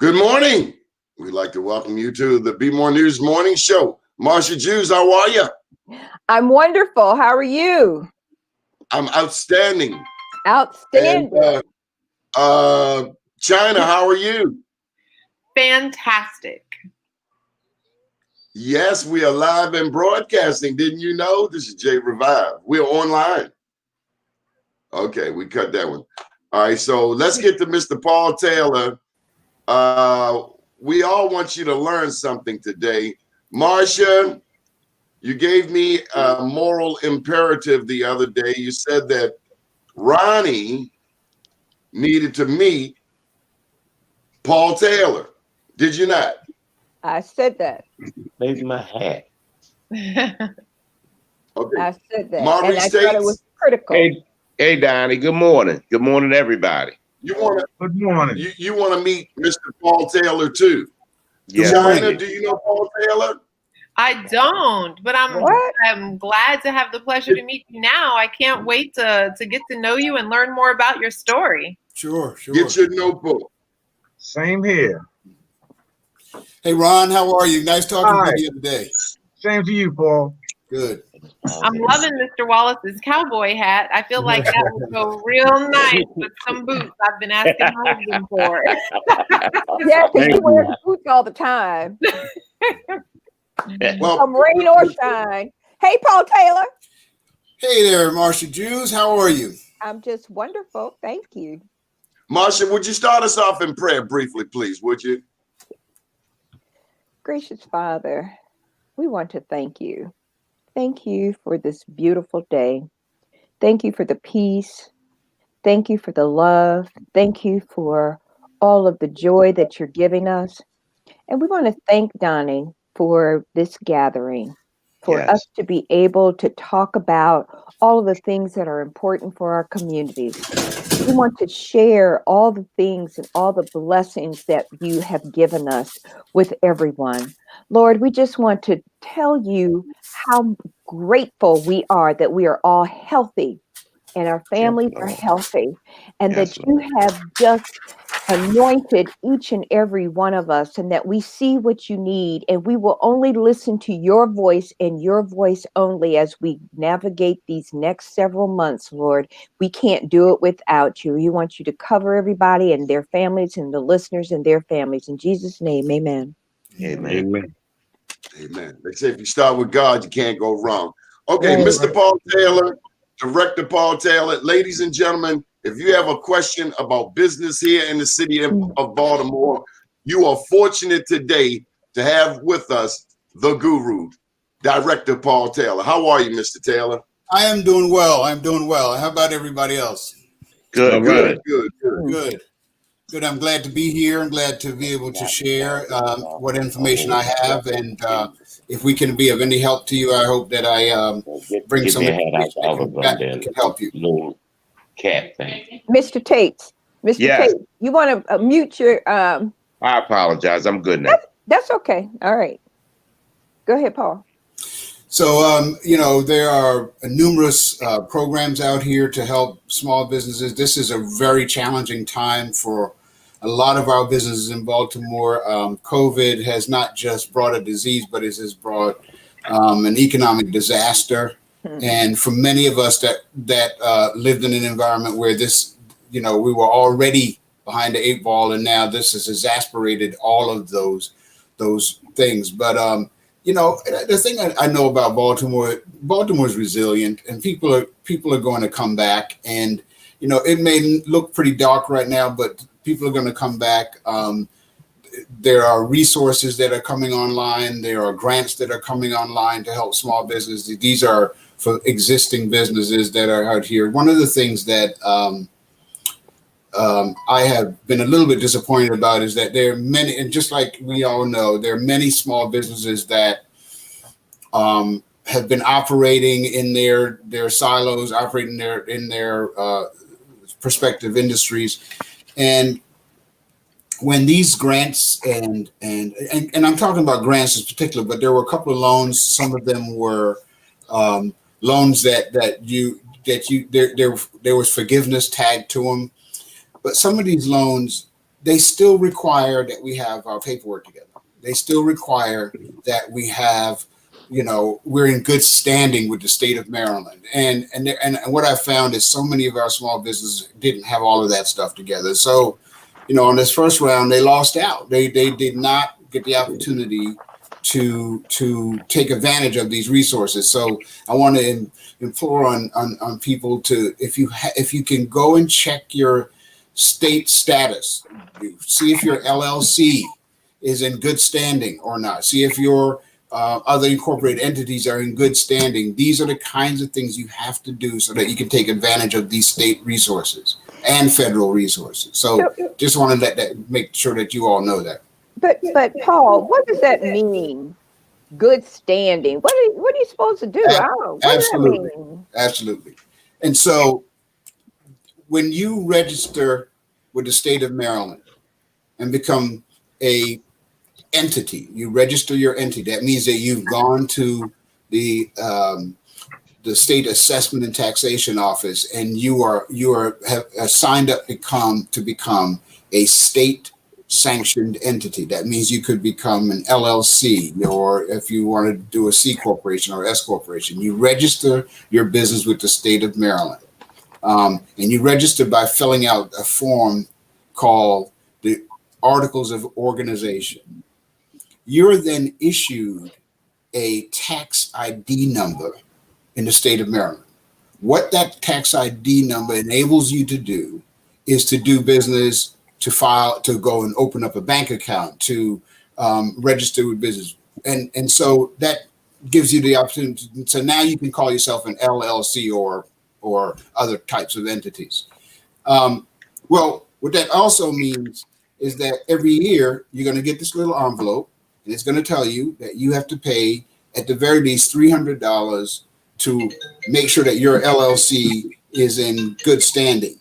Good morning. We'd like to welcome you to the BmoreNews Morning Show. Marsha Jews, how are you? I'm wonderful. How are you? I'm outstanding. Outstanding. And, China, how are you? Fantastic. Yes, we are live and broadcasting. Didn't you know? This is Jay Revive. We're online. Okay, we cut that one. All right, so let's get to Mr. Paul Taylor. We all want you to learn something today. Marsha, you gave me a moral imperative the other day. You said that Ronnie needed to meet Paul Taylor. Did you not? I said that. Maybe my hat. Okay. I said that. Maurice and I thought it was critical. Hey, Donnie. Good morning. Good morning, everybody. You want to? Good morning. You want to meet Mr. Paul Taylor too? Yes, China, do you know Paul Taylor? I don't, but I'm glad to have the pleasure to meet you now. I can't wait to get to know you and learn more about your story. Sure. Get your notebook. Same here. Hey, Ron, how are you? Nice talking to you the other day. Same to you, Paul. Good. I'm loving Mr. Wallace's cowboy hat. I feel like that would go real nice with some boots I've been asking my husband for. Yeah, because you wear boots all the time. Well, Rain or shine. Hey, Paul Taylor. Hey there, Marsha Jews. How are you? I'm just wonderful. Thank you. Marsha, would you start us off in prayer briefly, please, would you? Gracious Father, we want to thank you. Thank you for this beautiful day. Thank you for the peace. Thank you for the love. Thank you for all of the joy that you're giving us. And we want to thank Doni for this gathering, for us to be able to talk about all of the things that are important for our communities. We want to share all the things and all the blessings that you have given us with everyone. Lord, we just want to tell you how grateful we are that we are all healthy and our families are healthy, and that you have just anointed each and every one of us, and that we see what you need, and we will only listen to your voice and your voice only as we navigate these next several months, Lord. We can't do it without you. We want you to cover everybody and their families and the listeners and their families. In Jesus' name, amen. Amen. Amen. They say if you start with God, you can't go wrong. Okay, Mr. Paul Taylor, Director Paul Taylor, ladies and gentlemen, if you have a question about business here in the city of Baltimore, you are fortunate today to have with us the guru, Director Paul Taylor. How are you, Mr. Taylor? I am doing well. How about everybody else? Good. I'm glad to be here. I'm glad to be able to share what information I have. And if we can be of any help to you, I hope that I bring some information that can help you. Little cat thing. Mr. Tates, Tates, you want to mute your... I apologize. I'm good now. That's okay. All right. Go ahead, Paul. So, there are numerous programs out here to help small businesses. This is a very challenging time for a lot of our businesses in Baltimore. COVID has not just brought a disease, but it has brought an economic disaster. And for many of us that lived in an environment where this, we were already behind the 8 ball, and now this has exasperated all of those things. But the thing I know about Baltimore is resilient, and people are going to come back. And it may look pretty dark right now, but people are going to come back. There are resources that are coming online. There are grants that are coming online to help small businesses. These are for existing businesses that are out here. One of the things that I have been a little bit disappointed about is that there are many, and just like we all know, there are many small businesses that have been operating in their silos, operating in their prospective industries. And when these grants and I'm talking about grants in particular, but there were a couple of loans. Some of them were loans that there was forgiveness tagged to them. But some of these loans they still require that we have our paperwork together. They still require that we have, we're in good standing with the state of Maryland. And what I found is so many of our small businesses didn't have all of that stuff together. So, on this first round, they lost out. They did not get the opportunity to take advantage of these resources. So I want to implore on people to, if you can go and check your state status, see if your LLC is in good standing or not. See if your other incorporated entities are in good standing. These are the kinds of things you have to do so that you can take advantage of these state resources and federal resources. So just want to make sure that you all know that. But Paul, what does that mean? Good standing. What are you supposed to do? What Absolutely. does that mean? Absolutely. And so when you register with the state of Maryland and become a entity, you register your entity. That means that you've gone to the state assessment and taxation office, and you have signed up to become a state sanctioned entity. That means you could become an LLC, or if you want to do a C corporation or S corporation, you register your business with the state of Maryland. And you register by filling out a form called the Articles of Organization. You're then issued a tax ID number in the state of Maryland. What that tax ID number enables you to do is to do business, to go and open up a bank account, to register with business. And so that gives you the opportunity. So now you can call yourself an LLC or other types of entities. Well, what that also means is that every year you're going to get this little envelope, and it's going to tell you that you have to pay at the very least $300 to make sure that your LLC is in good standing.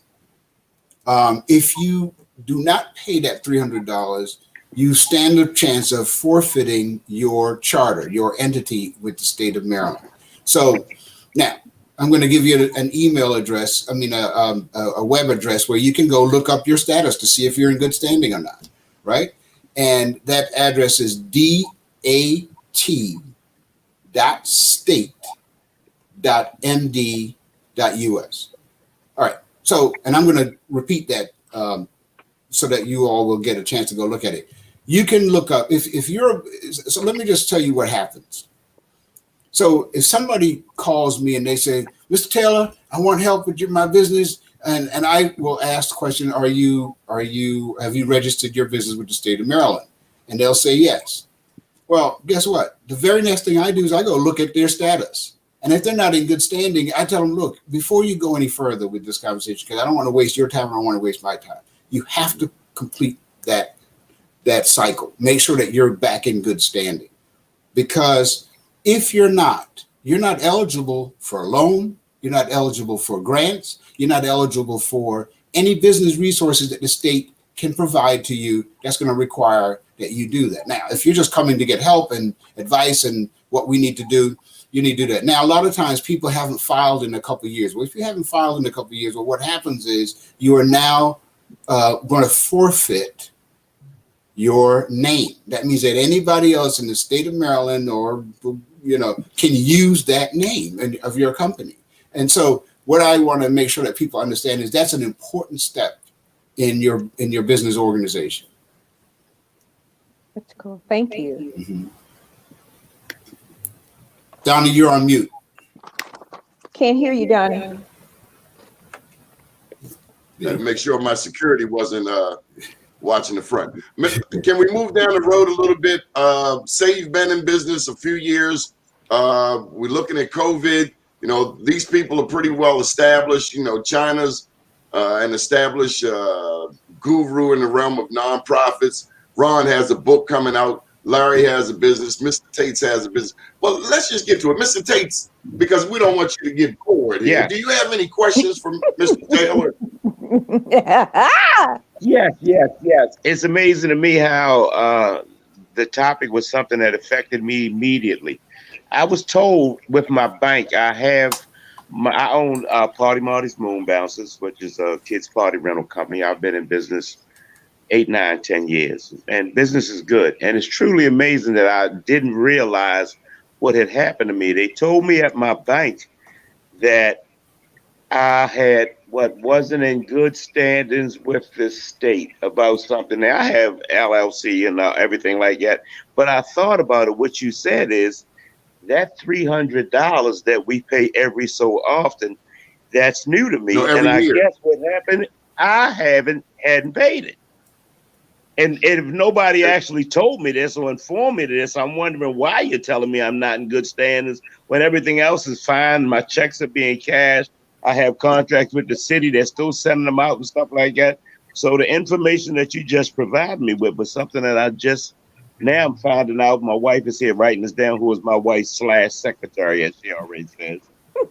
If you do not pay that $300, you stand a chance of forfeiting your charter, your entity with the state of Maryland. So now I'm going to give you an email address, a web address where you can go look up your status to see if you're in good standing or not, right? And that address is dat.state.md.us. All right. So, and I'm going to repeat that so that you all will get a chance to go look at it. You can look up so let me just tell you what happens. So if somebody calls me and they say, Mr. Taylor, I want help with my business, and I will ask the question, have you registered your business with the state of Maryland? And they'll say yes. Well, guess what? The very next thing I do is I go look at their status. And if they're not in good standing, I tell them, look, before you go any further with this conversation, because I don't want to waste your time, I don't want to waste my time, you have to complete that cycle. Make sure that you're back in good standing. Because if you're not eligible for a loan, you're not eligible for grants, you're not eligible for any business resources that the state can provide to you. That's going to require that you do that. Now, if you're just coming to get help and advice and what we need to do, you need to do that. Now, a lot of times people haven't filed in a couple of years. Well, if you haven't filed in a couple of years, well, what happens is you are now going to forfeit your name. That means that anybody else in the state of Maryland or, can use that name of your company. And so what I want to make sure that people understand is that's an important step in your business organization. That's cool. Thank you. Mm-hmm. Doni, you're on mute. Can't hear you, Doni. Had to make sure my security wasn't watching the front. Can we move down the road a little bit? Say you've been in business a few years. We're looking at COVID. These people are pretty well established. China's an established guru in the realm of nonprofits. Ron has a book coming out. Larry has a business. Mr. Tates has a business. Well, let's just get to it. Mr. Tates, because we don't want you to get bored here. Yeah. Do you have any questions for Mr. Taylor? Yes. It's amazing to me how the topic was something that affected me immediately. I was told with my bank, I own Party Marty's Moon Bouncers, which is a kids party rental company. I've been in business 8, 9, 10 years. And business is good. And it's truly amazing that I didn't realize what had happened to me. They told me at my bank that I had what wasn't in good standings with the state about something. Now, I have LLC and everything like that. But I thought about it. What you said is that $300 that we pay every so often, that's new to me. No, every and I year. guess what happened, I hadn't paid it. And if nobody actually told me this or informed me this, I'm wondering why you're telling me I'm not in good standings when everything else is fine. My checks are being cashed. I have contracts with the city. They're still sending them out and stuff like that. So the information that you just provided me with was something that I just now I'm finding out. My wife is here writing this down, who is my wife / secretary, as she already says.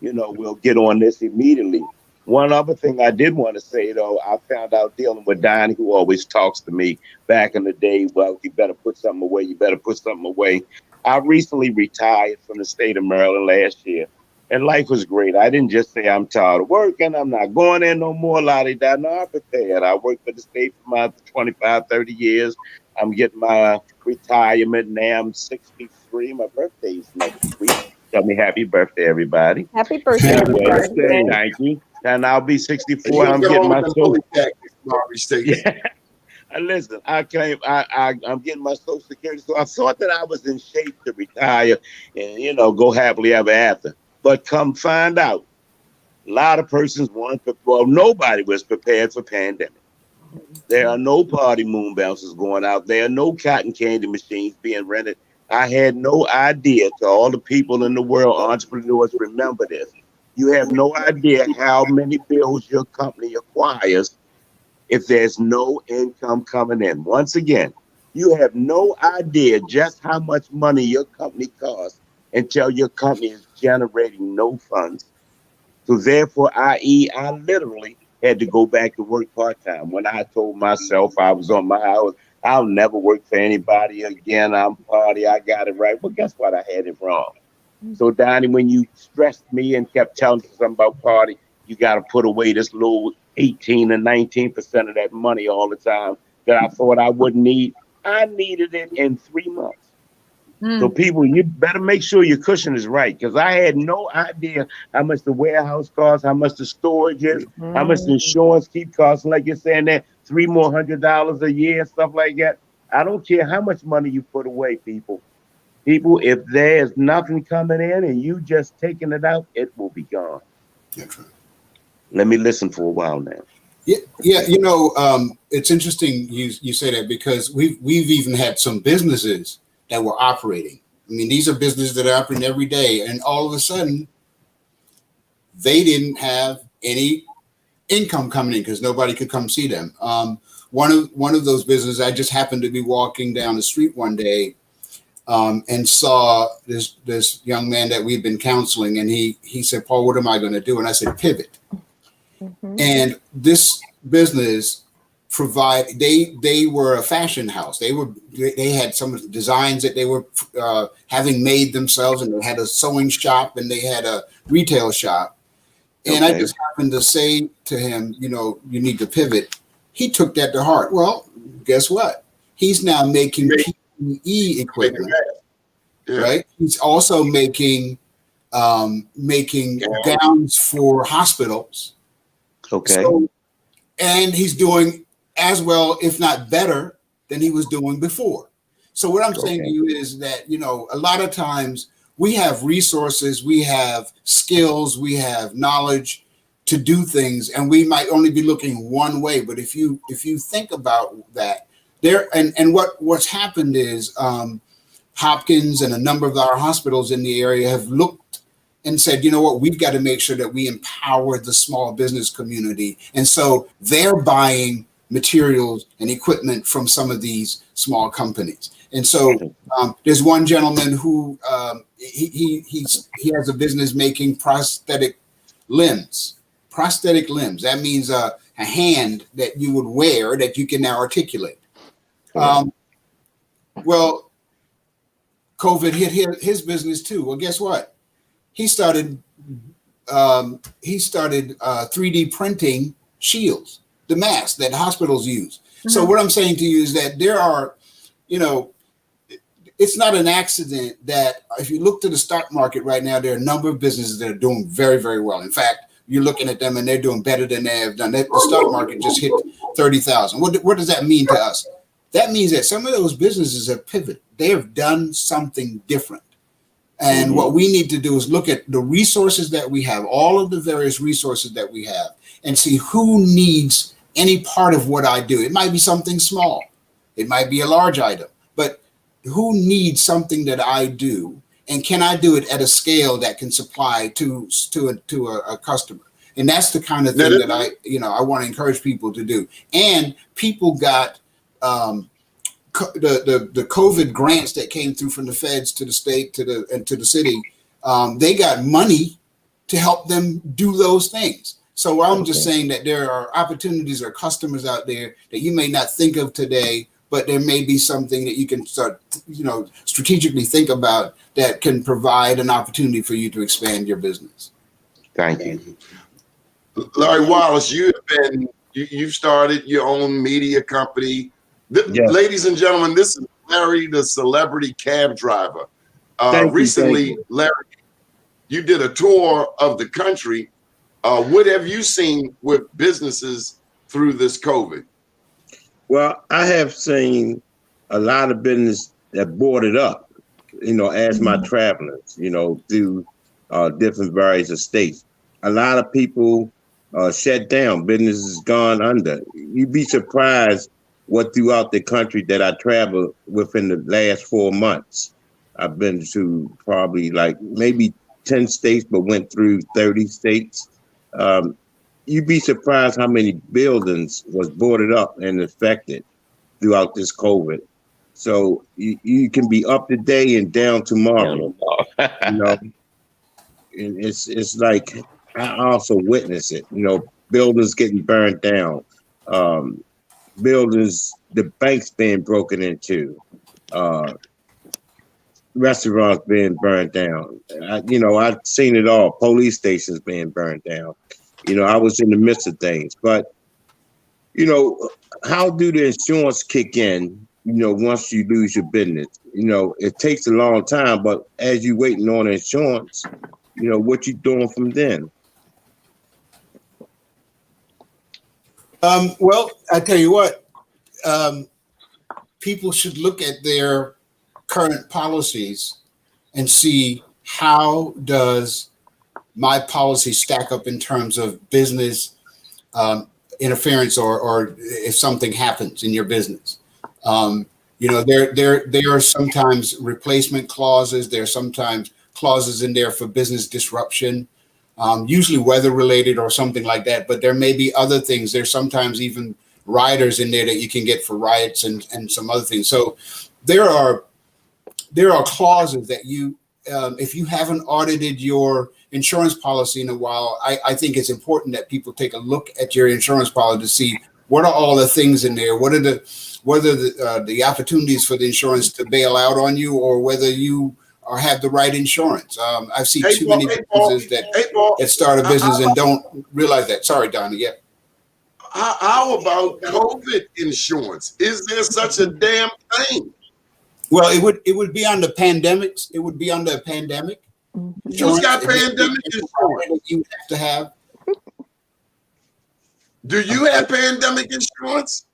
We'll get on this immediately. One other thing I did want to say, though, I found out dealing with Doni, who always talks to me back in the day, well, you better put something away. You better put something away. I recently retired from the state of Maryland last year, and life was great. I didn't just say I'm tired of working. I'm not going in no more. La-di-da. No, I'm prepared. I worked for the state for my 25, 30 years. I'm getting my retirement now. I'm 63. My birthday's next week. Tell me happy birthday, everybody. Happy birthday, everybody. Thank you. And I'll be 64. And I'm you getting my the social. taxes, Maurice Tates. Yeah. And listen, I'm getting my Social Security. So I thought that I was in shape to retire and go happily ever after. But come find out, a lot of persons nobody was prepared for pandemic. There are no party moon bouncers going out. There are no cotton candy machines being rented. I had no idea. To all the people in the world, entrepreneurs, remember this. You have no idea how many bills your company acquires if there's no income coming in. Once again, you have no idea just how much money your company costs until your company is generating no funds. So therefore, i.e., I literally had to go back to work part-time. When I told myself I was on my house, I'll never work for anybody again. I'm party. I got it right. Well, guess what? I had it wrong. So, Doni, when you stressed me and kept telling me something about party, you got to put away this little 18 and 19% of that money all the time that I thought I wouldn't need. I needed it in 3 months. So people, you better make sure your cushion is right, because I had no idea how much the warehouse costs, how much the storage is, how much the insurance keep costing. Like you're saying that $300 more a year, stuff like that. I don't care how much money you put away, people. People, if there's nothing coming in and you just taking it out, it will be gone. That's right. Let me listen for a while now. Yeah. It's interesting you say that, because we've even had some businesses that were operating. I mean, these are businesses that are operating every day, and all of a sudden, they didn't have any income coming in because nobody could come see them. One of those businesses, I just happened to be walking down the street one day, and saw this young man that we've been counseling, and he said, "Paul, what am I going to do?" And I said, "Pivot." And this business they were a fashion house. They had some of the designs that they were having made themselves, and they had a sewing shop and they had a retail shop. And I just happened to say to him, you need to pivot. He took that to heart. Well, guess what? He's now making PPE equipment, right? He's also making gowns for hospitals. Okay. So, and he's doing as well, if not better, than he was doing before. So what I'm saying to you is that, a lot of times we have resources, we have skills, we have knowledge to do things, and we might only be looking one way. But if you think about that, what's happened is Hopkins and a number of our hospitals in the area have looked and said, you know what, we've got to make sure that we empower the small business community. And so they're buying materials and equipment from some of these small companies. And so there's one gentleman who he has a business making prosthetic limbs. That means a hand that you would wear that you can now articulate. Well, COVID hit his business too. Well, guess what? He started 3D printing shields, the masks that hospitals use. So what I'm saying to you is that there are, you know, it's not an accident that if you look to the stock market right now, there are a number of businesses that are doing very, very well. In fact, you're looking at them and they're doing better than they have done. The stock market just hit 30,000. What does that mean to us? That means that some of those businesses have pivoted. They have done something different. And what we need to do is look at the resources that we have, all of the various resources that we have, and see who needs any part of what I do. It might be something small. It might be a large item, but who needs something that I do, and can I do it at a scale that can supply to a customer? And that's the kind of thing that I want to encourage people to do. And people got the COVID grants that came through from the feds to the state to the city. They got money to help them do those things. So I'm just saying that there are opportunities or customers out there that you may not think of today, but there may be something that you can start, strategically think about that can provide an opportunity for you to expand your business. Thank you. Larry Wallace, you've started your own media company. Yes. Ladies and gentlemen, this is Larry, the celebrity cab driver. Recently, Larry, you did a tour of the country. What have you seen with businesses through this COVID? Well, I have seen a lot of business that boarded up, as my travelers, through different various states. A lot of people shut down, businesses gone under. You'd be surprised what throughout the country that I traveled within the last 4 months. I've been to probably maybe 10 states, but went through 30 states. You'd be surprised how many buildings was boarded up and affected throughout this COVID. So you can be up today and down tomorrow. And it's like I also witness it. Buildings getting burned down, buildings, the banks being broken into, restaurants being burned down. I've seen it all. Police stations being burned down. I was in the midst of things, but how do the insurance kick in? Once you lose your business, it takes a long time, but as you waiting on insurance, what you doing from then? Well, I tell you what, people should look at their current policies and see how does my policy stack up in terms of business interference or if something happens in your business. There are sometimes replacement clauses. There are sometimes clauses in there for business disruption, usually weather related or something like that. But there may be other things. There's sometimes even riders in there that you can get for riots and some other things. So there are clauses that if you haven't audited your insurance policy in a while, I think it's important that people take a look at your insurance policy to see what are all the things in there, what are the opportunities for the insurance to bail out on you, or whether you have the right insurance. I've seen too many businesses that start a business and don't realize that. Sorry, Doni. Yeah. How about COVID insurance? Is there such a damn thing? Well, it would be on the pandemics. It would be under a pandemic. Who's got pandemic insurance? You have to have. Do you have pandemic insurance?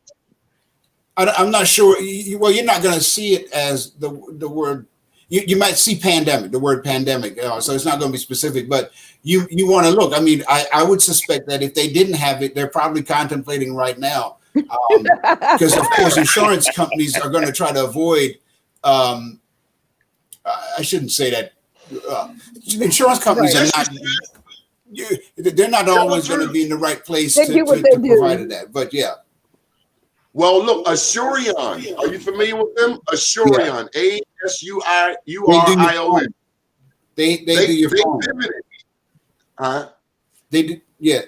I'm not sure. Well, you're not going to see it as the word. You might see pandemic, the word pandemic. So it's not going to be specific, but you want to look. I mean, I would suspect that if they didn't have it, they're probably contemplating right now, because of course insurance companies are going to try to avoid. I shouldn't say that. Insurance companies are not. They're not always going to be in the right place to provide that. But yeah. Well, look, Assurion. Are you familiar with them? Assurion. Yeah. ASURION. They do your phone. They do. Yeah.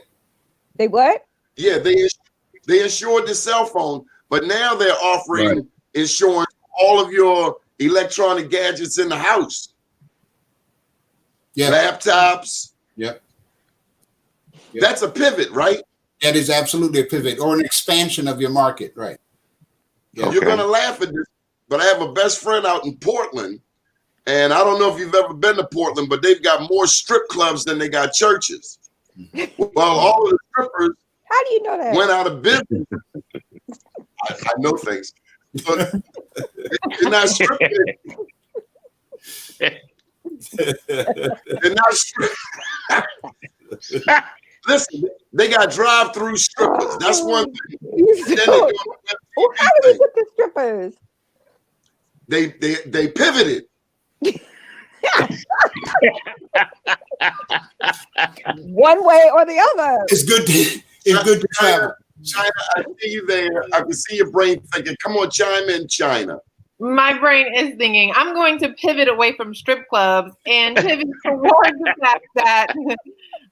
They what? Yeah, they insured the cell phone, but now they're offering insurance all of your electronic gadgets in the house. Yeah. Laptops. Yep. That's a pivot, right? That is absolutely a pivot or an expansion of your market, right? You're going to laugh at this, but I have a best friend out in Portland, and I don't know if you've ever been to Portland, but they've got more strip clubs than they got churches. Well, all of the strippers How do you know that? went out of business. I know things, but they're not stripping. They're not stripping. Listen, they got drive-through strippers. That's one thing. How did they get the strippers? They pivoted. One way or the other. It's good to travel. China, I see you there. I can see your brain thinking, come on, chime in, China. My brain is thinking, I'm going to pivot away from strip clubs and pivot towards the fact that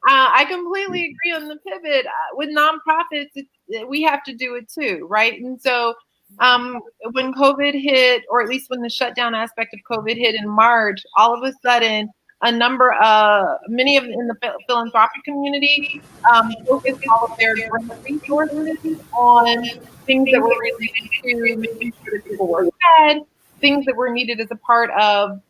I completely agree on the pivot. With nonprofits, we have to do it too, right? And so when COVID hit, or at least when the shutdown aspect of COVID hit in March, all of a sudden, many of in the philanthropic community focused all of their resources on things that were related to making sure that people were fed, things that were needed as a part of,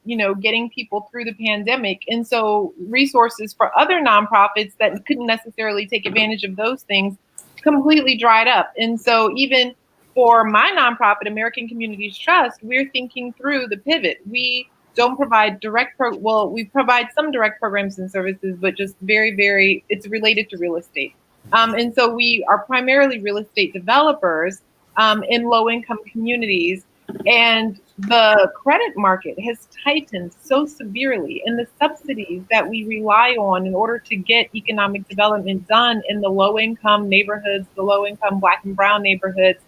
getting people through the pandemic. And so resources for other nonprofits that couldn't necessarily take advantage of those things completely dried up. And so even for my nonprofit, American Communities Trust, we're thinking through the pivot. We don't provide we provide some direct programs and services, but just very, it's related to real estate. And so we are primarily real estate developers in low-income communities. And the credit market has tightened so severely, and the subsidies that we rely on in order to get economic development done in the low-income neighborhoods, the low-income Black and brown neighborhoods,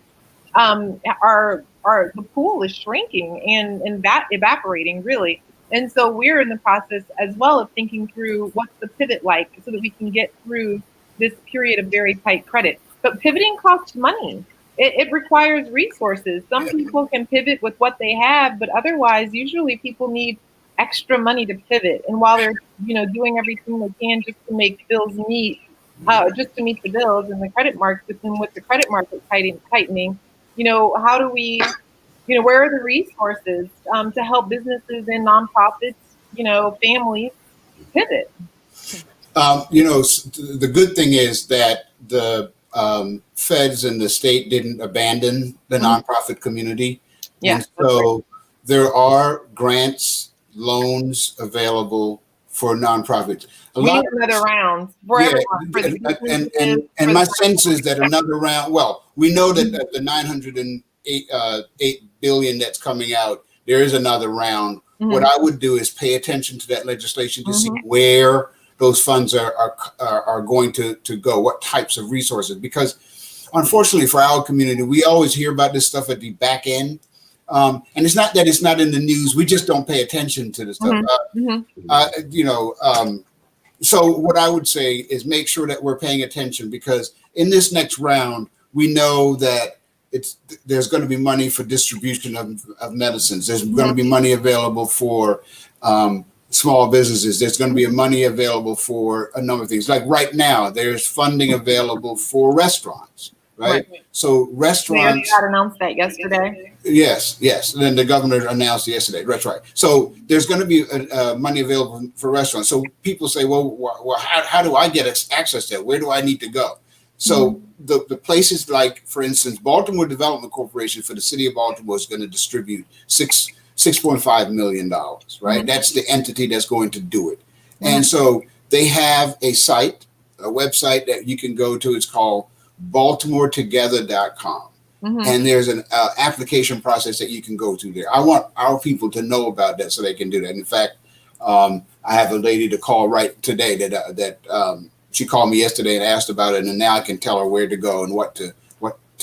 the pool is shrinking and that evaporating really. And so we're in the process as well of thinking through what's the pivot like so that we can get through this period of very tight credit. But pivoting costs money. It requires resources. Some people can pivot with what they have, but otherwise, usually people need extra money to pivot. And while they're, doing everything they can just to make bills meet, just to meet the bills and the credit market, and with the credit market tightening, how do we, where are the resources to help businesses and nonprofits, families pivot? The good thing is that the feds and the state didn't abandon the nonprofit community. Yeah. And so there are grants, loans available for nonprofits. We need another round for everyone. For and my sense is that another round, we know that the 908 billion that's coming out, there is another round. What I would do is pay attention to that legislation to see where those funds are going to go, what types of resources, because unfortunately for our community, we always hear about this stuff at the back end. And it's not that it's not in the news, we just don't pay attention to the stuff. So what I would say is make sure that we're paying attention, because in this next round, we know that there's going to be money for distribution of medicines. There's going to be money available for small businesses. There's going to be money available for a number of things. Like right now, there's funding available for restaurants, right? So restaurants. We announced that yesterday. Yes. And then the governor announced yesterday. That's right. So there's going to be money available for restaurants. So people say, well, how do I get access to that? Where do I need to go? So the places like, for instance, Baltimore Development Corporation for the city of Baltimore is going to distribute $6.5 million, right? That's the entity that's going to do it. And so they have a website that you can go to. It's called baltimoretogether.com. And there's an application process that you can go to there. I want our people to know about that so they can do that. In fact, I have a lady to call right today that she called me yesterday and asked about it, and now I can tell her where to go and what to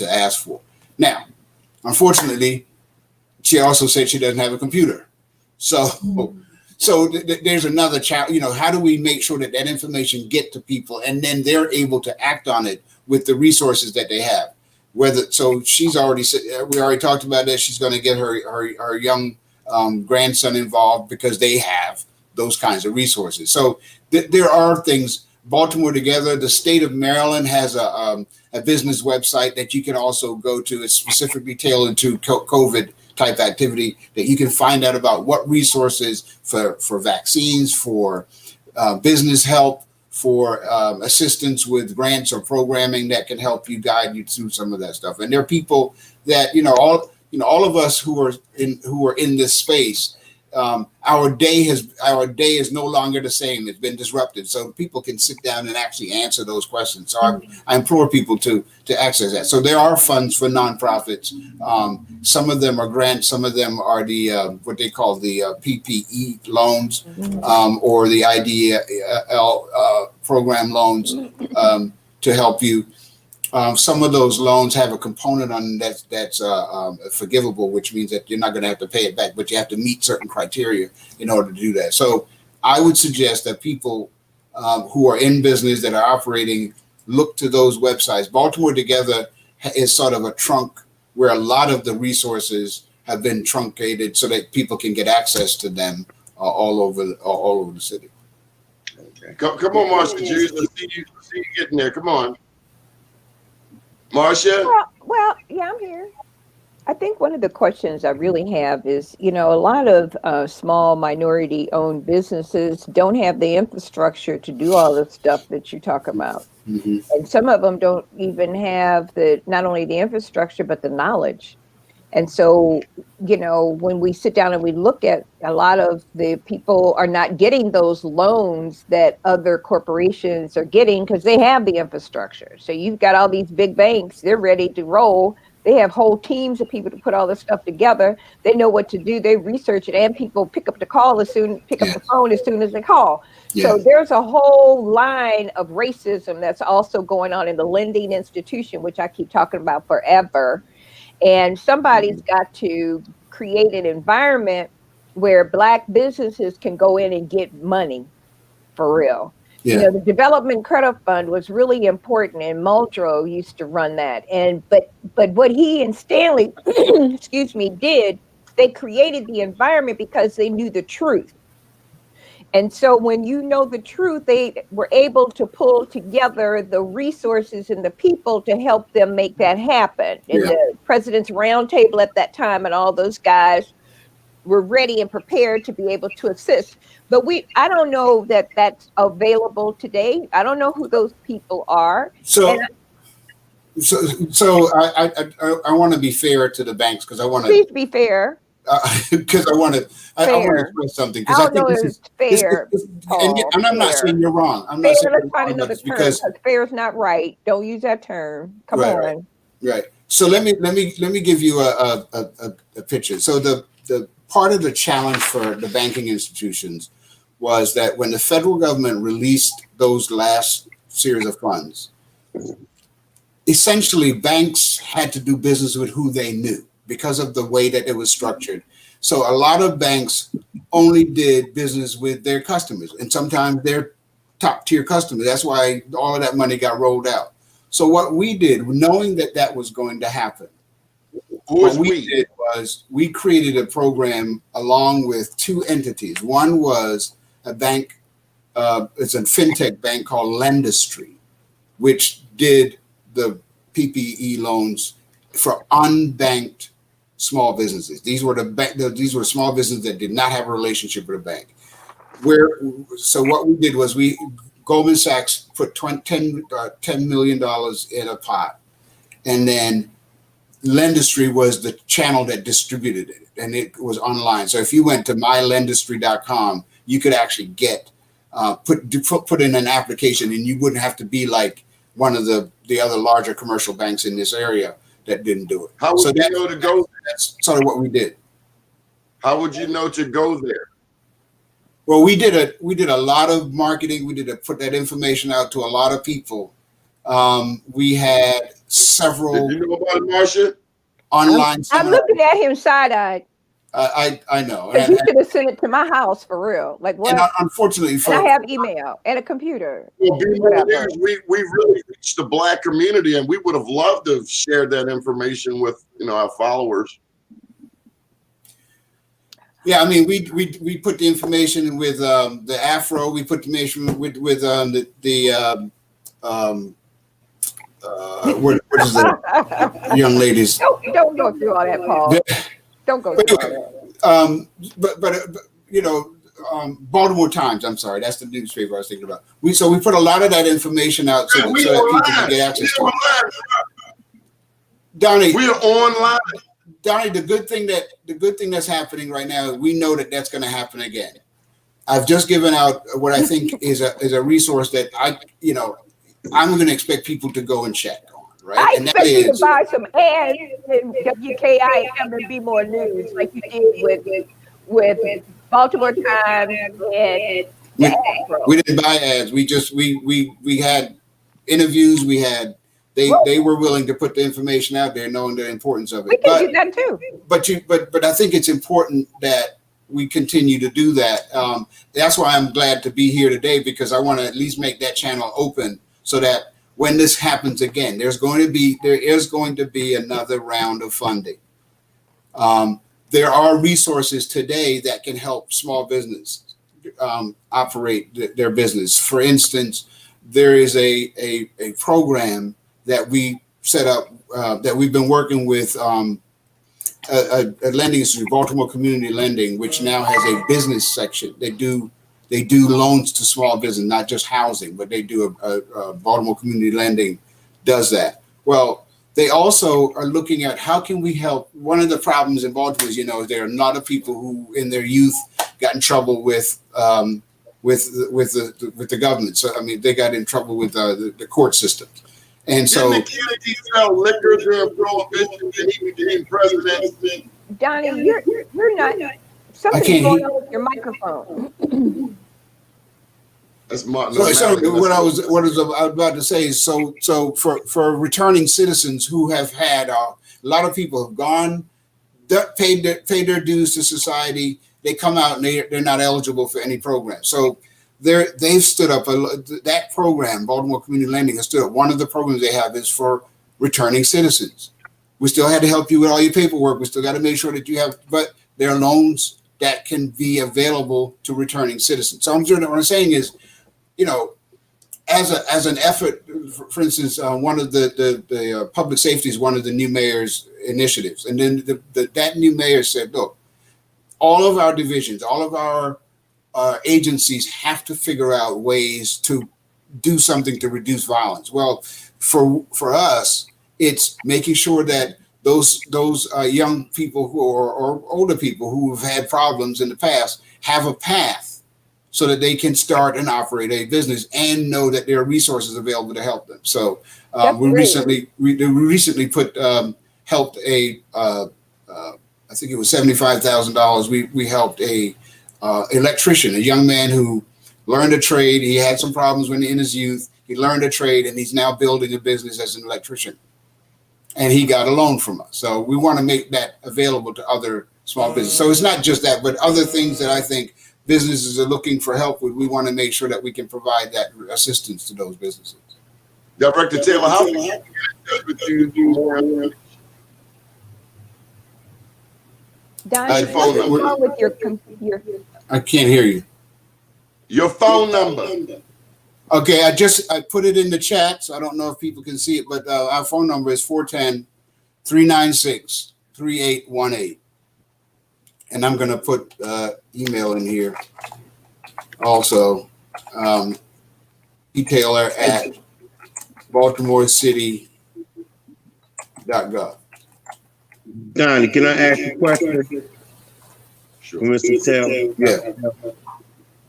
ask for. Now, unfortunately, she also said she doesn't have a computer. So there's another challenge. How do we make sure that information get to people and then they're able to act on it with the resources that they have? She's already said, we already talked about that. She's going to get her young grandson involved because they have those kinds of resources. So there are things, Baltimore Together. The state of Maryland has a business website that you can also go to. It's specifically tailored to COVID type activity that you can find out about what resources for vaccines, for business help, for assistance with grants or programming that can help you guide you through some of that stuff. And there are people that all of us who are in this space. Our day is no longer the same. It's been disrupted, so people can sit down and actually answer those questions. So I implore people to access that. So there are funds for nonprofits. Some of them are grants. Some of them are the what they call the PPE loans or the IDL program loans to help you. Some of those loans have a component on that's forgivable, which means that you're not going to have to pay it back, but you have to meet certain criteria in order to do that. So I would suggest that people who are in business that are operating look to those websites. Baltimore Together is sort of a trunk where a lot of the resources have been truncated so that people can get access to them all over the city. Okay. Come on, Marsha. Let's see you getting there. Come on. Marsha? Well, yeah, I'm here. I think one of the questions I really have is, a lot of small minority-owned businesses don't have the infrastructure to do all the stuff that you talk about. Mm-hmm. And some of them don't even have not only the infrastructure, but the knowledge. And so, when we sit down and we look at a lot of the people are not getting those loans that other corporations are getting because they have the infrastructure. So you've got all these big banks, they're ready to roll. They have whole teams of people to put all this stuff together. They know what to do. They research it, and people pick up the phone as soon as they call. Yeah. So there's a whole line of racism that's also going on in the lending institution, which I keep talking about forever. And somebody's got to create an environment where Black businesses can go in and get money for real. Yeah. The Development Credit Fund was really important, and Muldrow used to run that. But what he and Stanley, did, they created the environment because they knew the truth. And so when you know the truth, they were able to pull together the resources and the people to help them make that happen. And the President's Roundtable at that time and all those guys were ready and prepared to be able to assist. But I don't know that that's available today. I don't know who those people are. So I want to be fair to the banks because I want to. Please be fair. Because I want to express something because I think this is fair. And I'm not saying you're wrong. I'm not saying let's find another term because fair is not right. Don't use that term. Come on. Right. So let me give you a picture. So the part of the challenge for the banking institutions was that when the federal government released those last series of funds, essentially banks had to do business with who they knew because of the way that it was structured. So a lot of banks only did business with their customers and sometimes their top tier customers. That's why all of that money got rolled out. So what we did, knowing that was going to happen, what we did was we created a program along with two entities. One was a bank, it's a fintech bank called Lendistry, which did the PPE loans for unbanked small businesses. These were these were small businesses that did not have a relationship with a bank. So what we did was Goldman Sachs put $10 million in a pot, and then Lendistry was the channel that distributed it, and it was online. So if you went to mylendistry.com, you could actually get put in an application, and you wouldn't have to be like one of the other larger commercial banks in this area that didn't do it. How would you know to go there? That's sort of what we did. How would you know to go there? Well, we did a lot of marketing. We put that information out to a lot of people. We had several. Did you know about it, Marsha? Online. I'm looking at him side-eyed. I know. Because you should have sent it to my house for real. Like what? And unfortunately, I have email and a computer. Well, BmoreNews, we really reached the Black community, and we would have loved to have shared that information with our followers. Yeah, I mean, we put the information with the Afro. We put the information with what is the young ladies? Don't go through all that, Paul. Don't go But through all anyway, that. but you know, Baltimore Times. I'm sorry, that's the newspaper I was thinking about. We put a lot of that information out so that people can get access to it. Donnie, We're online. Donnie, the good thing that's happening right now, we know that that's going to happen again. I've just given out what I think is a resource that I'm going to expect people to go and check on, right? I And expect you to buy some ads in WKIM and BmoreNews like you did with Baltimore Times and we didn't buy ads. We had interviews. They were willing to put the information out there, knowing the importance of it. We can do that too. But I think it's important that we continue to do that. That's why I'm glad to be here today, because I want to at least make that channel open so that when this happens again, there is going to be another round of funding. There are resources today that can help small business operate their business. For instance, there is a program that we set up that we've been working with a lending institute, Baltimore Community Lending, which now has a business section. They do loans to small business, not just housing, but they do a Baltimore Community Lending does that. Well, they also are looking at how can we help. One of the problems in Baltimore is, there are a lot of people who in their youth got in trouble with the government. So, I mean, they got in trouble with the court system. And so, Didn't the Kennedy sell liquor during Prohibition and he became president? Donnie, you're not. Something's going on with your microphone. That's Martin. What I was about to say is so for returning citizens who have had a lot of people have gone, paid their dues to society. They come out and they're not eligible for any program. So they've stood up that program. Baltimore Community Lending has stood up. One of the programs they have is for returning citizens. We still had to help you with all your paperwork. We still got to make sure that you have, but there are loans that can be available to returning citizens. So what I'm saying is, as an effort, for instance, one of the public safety is one of the new mayor's initiatives. And then that new mayor said, look, all of our divisions, all of our agencies have to figure out ways to do something to reduce violence. Well, for us, it's making sure that those young people or older people who have had problems in the past have a path so that they can start and operate a business and know that there are resources available to help them. So we recently helped I think it was $75,000. We helped a electrician, a young man who learned a trade. He had some problems in his youth. He learned a trade and he's now building a business as an electrician. And he got a loan from us. So we want to make that available to other small businesses. So it's not just that, but other things that I think businesses are looking for help with. We want to make sure that we can provide that assistance to those businesses. Director Taylor, how can we get in touch with you to do more? Donnie, what's wrong with your computer? I can't hear you. Your phone number. Okay, I put it in the chat, so I don't know if people can see it, but our phone number is 410-396-3818. And I'm going to put email in here also, Taylor at baltimorecity.gov. Donnie, can I ask you a question? Sure. Mr. Terrell? Yeah.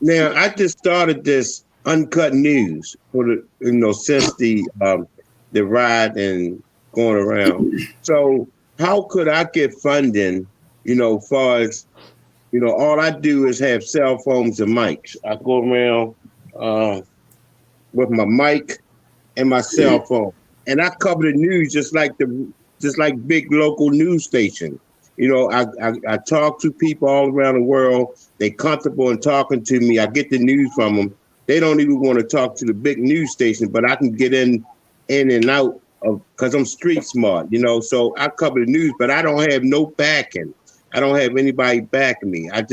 Now, I just started this Uncut News for the, since the ride and going around. So how could I get funding, far as, all I do is have cell phones and mics. I go around with my mic and my cell phone, and I cover the news just like big local news station. I talk to people all around the world. They comfortable in talking to me. I get the news from them. They don't even want to talk to the big news station, but I can get in and out of, because I'm street smart, so I cover the news, but I don't have no backing. I don't have anybody backing me. I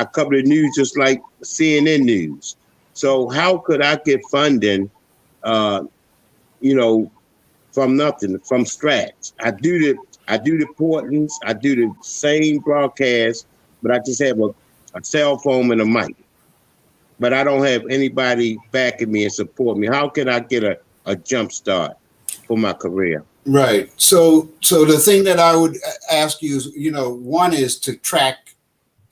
cover the news just like CNN News. So how could I get funding, you know, from nothing, from scratch? I do the portings, I do the same broadcast, but I just have a cell phone and a mic. But I don't have anybody backing me and supporting me. How can I get a jump start for my career? Right. So the thing that I would ask you is, one is to track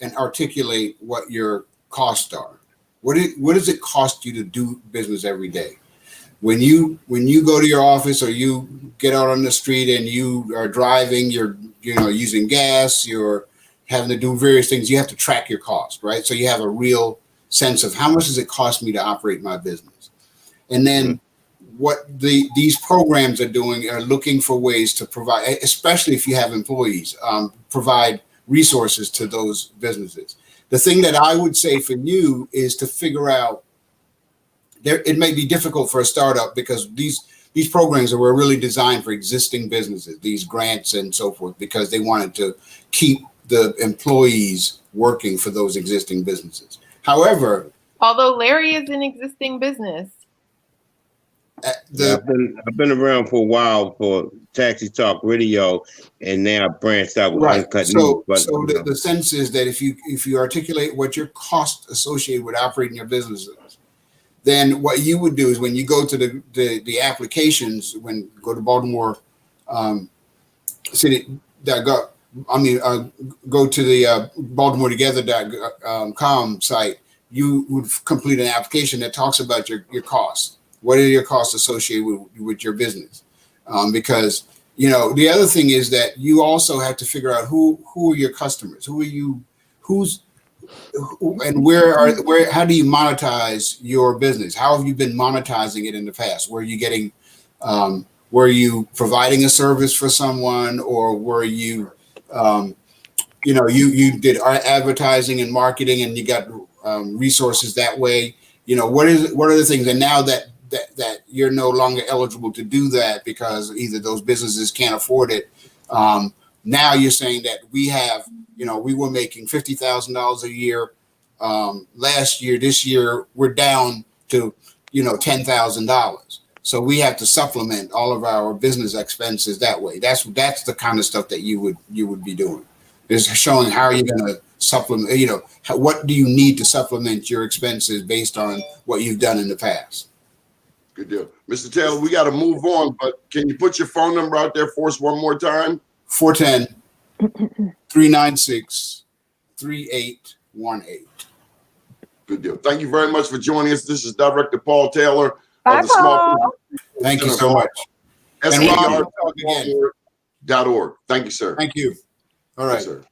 and articulate what your costs are. What does it cost you to do business every day? When you go to your office or you get out on the street and you are driving, you're using gas, you're having to do various things, you have to track your cost, right? So you have a real sense of how much does it cost me to operate my business. And then what these programs are doing are looking for ways to provide, especially if you have employees, provide resources to those businesses. The thing that I would say for you is to figure out, it may be difficult for a startup because these programs were really designed for existing businesses, these grants and so forth, because they wanted to keep the employees working for those existing businesses. However, although Larry is an existing business. I've been around for a while for Taxi Talk Radio, and now I branched out with Uncut News. But, the sense is that if you articulate what your cost associated with operating your business is, then what you would do is when you go to the applications, go to Baltimore City, go to the BaltimoreTogether.com site, you would complete an application that talks about your costs. What are your costs associated with your business? Because the other thing is that you also have to figure out who are your customers, and how do you monetize your business? How have you been monetizing it in the past? Were you providing a service for someone, or were you you did advertising and marketing and you got resources that way? What are the things? And now that you're no longer eligible to do that because either those businesses can't afford it. Now you're saying that we were making $50,000 a year last year. This year we're down to $10,000. So we have to supplement all of our business expenses that way. That's the kind of stuff that you would be doing. Is showing how you're going to supplement. What do you need to supplement your expenses based on what you've done in the past? Good deal. Mr. Taylor, we got to move on, but can you put your phone number out there for us one more time? 410-396-3818. Good deal. Thank you very much for joining us. This is Director Paul Taylor Bye, of the Small Paul. Business. Thank you so much. And Ron, talk again. .org. Thank you, sir. Thank you. All right. Yes, sir.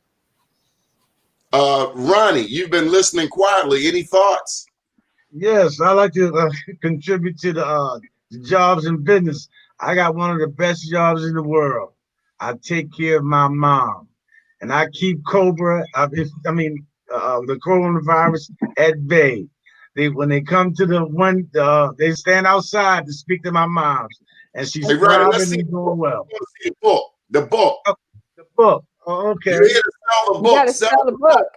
Ronnie, you've been listening quietly. Any thoughts? Yes, I like to contribute to the jobs and business. I got one of the best jobs in the world. I take care of my mom, and I keep the coronavirus at bay. When they come to they stand outside to speak to my mom, and she's thriving and doing well. The book. Oh, the book. Oh, okay. You're here to sell the book. You got to sell the book.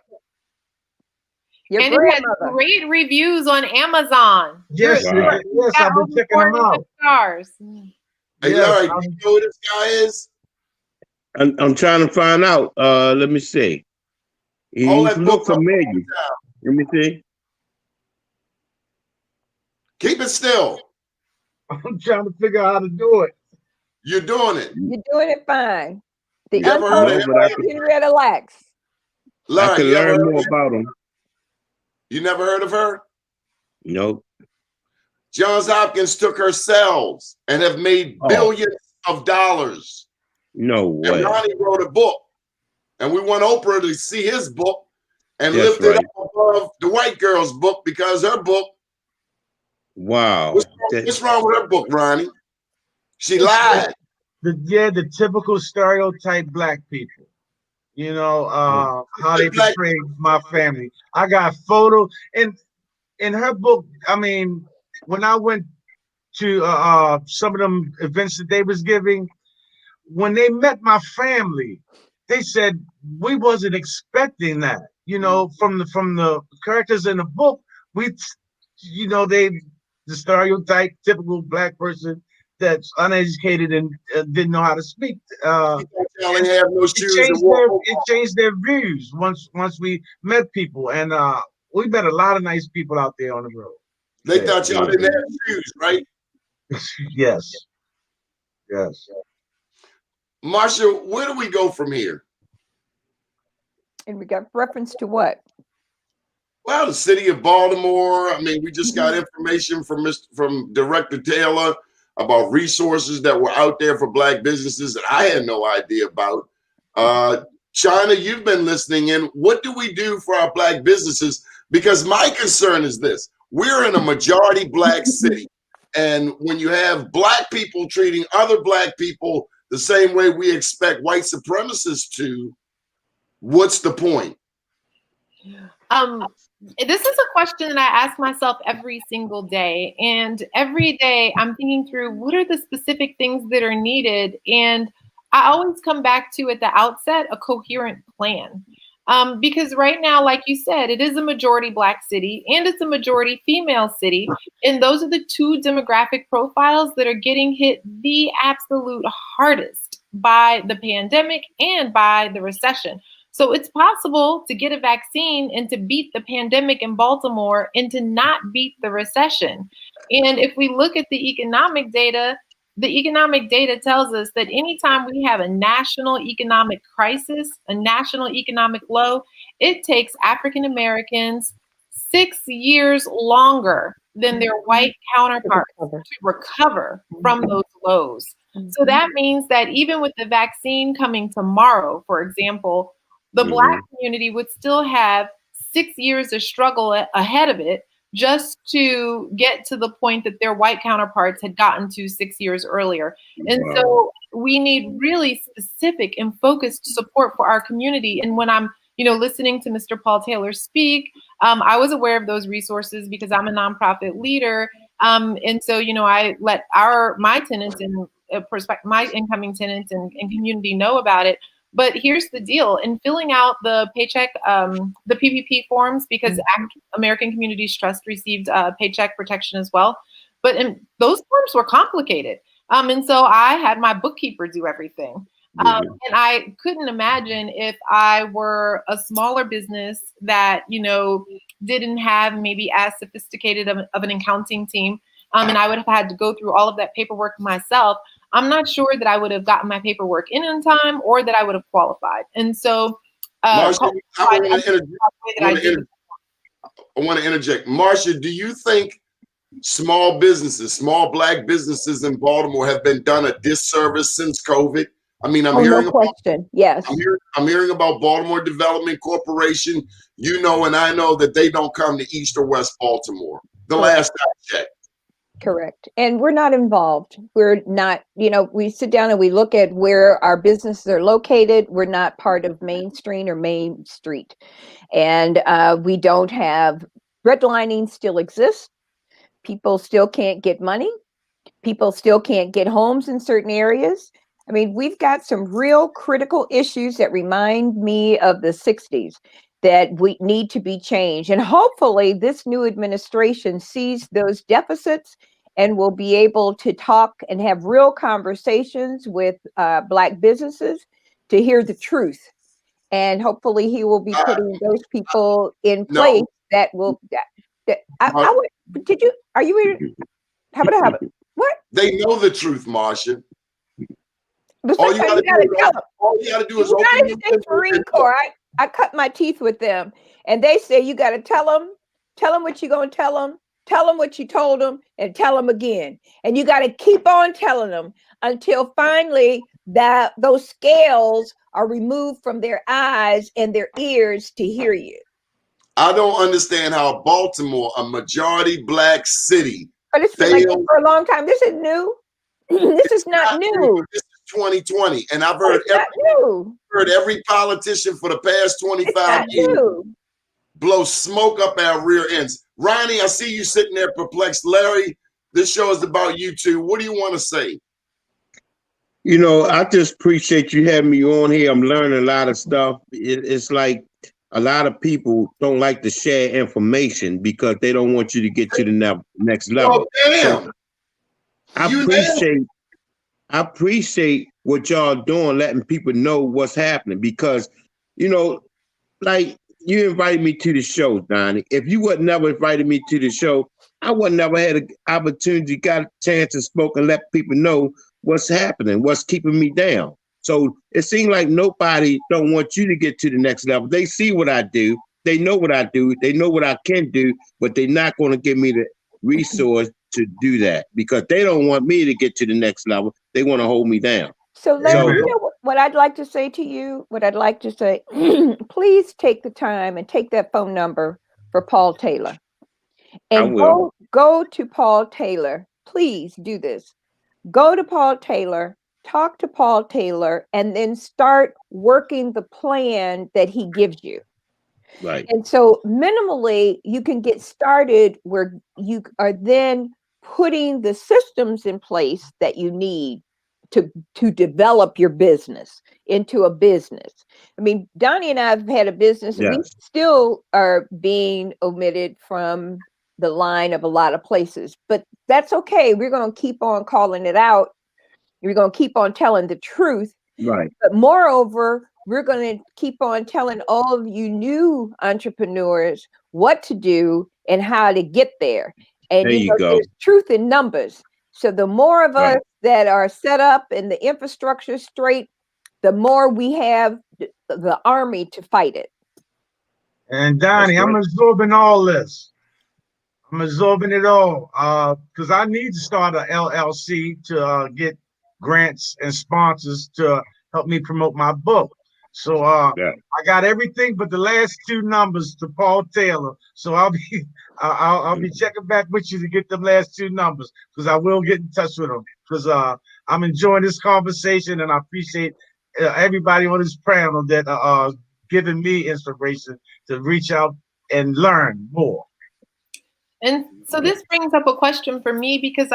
And it has great reviews on Amazon. Yes, I've been checking them out. Stars. Hey, Larry, you know who this guy is? I'm trying to find out. Let me see. He looks familiar. Let me see. Keep it still. I'm trying to figure out how to do it. You're doing it. You're doing it fine. The ever heard of Henrietta Lacks. I can learn more about him. You never heard of her? Nope. Johns Hopkins took her cells and have made billions of dollars. No way. And Ronnie wrote a book. And we want Oprah to see his book and lift it up above the white girl's book because her book. Wow. What's wrong with her book, Ronnie? She lied. The typical stereotype black people. How they portray my family. I got photos in her book. I mean, when I went to some of them events that they was giving, when they met my family, they said we wasn't expecting that. You know, from the characters in the book, we, you know, they the stereotype typical black person that's uneducated and didn't know how to speak. They have no shoes to walk. It changed their views once we met people, and we met a lot of nice people out there on the road. They thought y'all didn't have shoes, right? Yes. Yes. Marsha, where do we go from here? And we got reference to what? Well, the city of Baltimore. I mean, we just got information from Director Taylor about resources that were out there for black businesses that I had no idea about. China, you've been listening in. What do we do for our black businesses? Because my concern is this: we're in a majority black city, and when you have black people treating other black people the same way we expect white supremacists to, what's the point? This is a question that I ask myself every single day. And every day I'm thinking through what are the specific things that are needed. And I always come back to, at the outset, a coherent plan. Because right now, like you said, it is a majority black city and it's a majority female city. And those are the two demographic profiles that are getting hit the absolute hardest by the pandemic and by the recession. So it's possible to get a vaccine and to beat the pandemic in Baltimore and to not beat the recession. And if we look at the economic data tells us that anytime we have a national economic crisis, a national economic low, it takes African Americans 6 years longer than their white counterparts to recover from those lows. So that means that even with the vaccine coming tomorrow, for example, the Black community would still have 6 years of struggle ahead of it just to get to the point that their white counterparts had gotten to 6 years earlier. And so we need really specific and focused support for our community. And when I'm, listening to Mr. Paul Taylor speak, I was aware of those resources because I'm a nonprofit leader. And so, I let my tenants and my incoming tenants and community know about it. But here's the deal: in filling out the paycheck, the PPP forms, because American Communities Trust received paycheck protection as well. But those forms were complicated. And so I had my bookkeeper do everything. And I couldn't imagine if I were a smaller business that, didn't have maybe as sophisticated of an accounting team. And I would have had to go through all of that paperwork myself. I'm not sure that I would have gotten my paperwork in time or that I would have qualified. And so Marsha, I want to interject. Marsha, do you think small businesses, small black businesses in Baltimore have been done a disservice since COVID? I mean, I'm hearing no question. Yes. I'm hearing about Baltimore Development Corporation, and I know that they don't come to East or West Baltimore. The last I checked. Correct. And we're not involved. We're not, we sit down and we look at where our businesses are located. We're not part of Main Street or Main Street. And we don't have, redlining still exists. People still can't get money. People still can't get homes in certain areas. I mean, we've got some real critical issues that remind me of the 60s that we need to be changed. And hopefully this new administration sees those deficits and will be able to talk and have real conversations with Black businesses to hear the truth. And hopefully he will be putting those people in place that will, are you, how about it? What? They know the truth, Marsha. All you gotta do is United States Marine Corps. I cut my teeth with them, and they say you got to tell them what you're going to tell them what you told them, and tell them again. And you got to keep on telling them until finally those scales are removed from their eyes and their ears to hear you. I don't understand how Baltimore, a majority Black city, but it's been like that for a long time. This is new. This is not new. This is 2020, and I've heard every politician for the past 25 years blow smoke up our rear ends. Ronnie, I see you sitting there perplexed. Larry, this show is about you two. What do you want to say? You know, I just appreciate you having me on here. I'm learning a lot of stuff. It's like a lot of people don't like to share information because they don't want you to get to the next level. Oh, damn. So I appreciate what y'all doing, letting people know what's happening because, you know, like you invited me to the show, Donnie. If you would never invited me to the show, I would never had an opportunity, got a chance to spoke and let people know what's happening, what's keeping me down. So it seems like nobody don't want you to get to the next level. They see what I do. They know what I do. They know what I can do, but they're not going to give me the resource to do that because they don't want me to get to the next level. They want to hold me down. So, Larry, Amen. you know what I'd like to say to you? What I'd like to say, please take the time and take that phone number for Paul Taylor. And go to Paul Taylor. Please do this. Go to Paul Taylor, talk to Paul Taylor, and then start working the plan that he gives you. Right. And so minimally, you can get started where you are then putting the systems in place that you need to develop your business into a business. I mean, Donnie and I have had a business, and we still are being omitted from the line of a lot of places, but that's okay. We're going to keep on calling it out. We're going to keep on telling the truth. Right. But moreover, we're going to keep on telling all of you new entrepreneurs what to do and how to get there. And there you go. There's truth in numbers. So the more of us that are set up and the infrastructure straight, the more we have the army to fight it. And Donnie, I'm absorbing all this. I'm absorbing it all because I need to start a LLC to get grants and sponsors to help me promote my book. So I got everything but the last two numbers to Paul Taylor. So I'll be checking back with you to get the last two numbers because I will get in touch with them because I'm enjoying this conversation and I appreciate everybody on this panel that giving me inspiration to reach out and learn more. And so this brings up a question for me because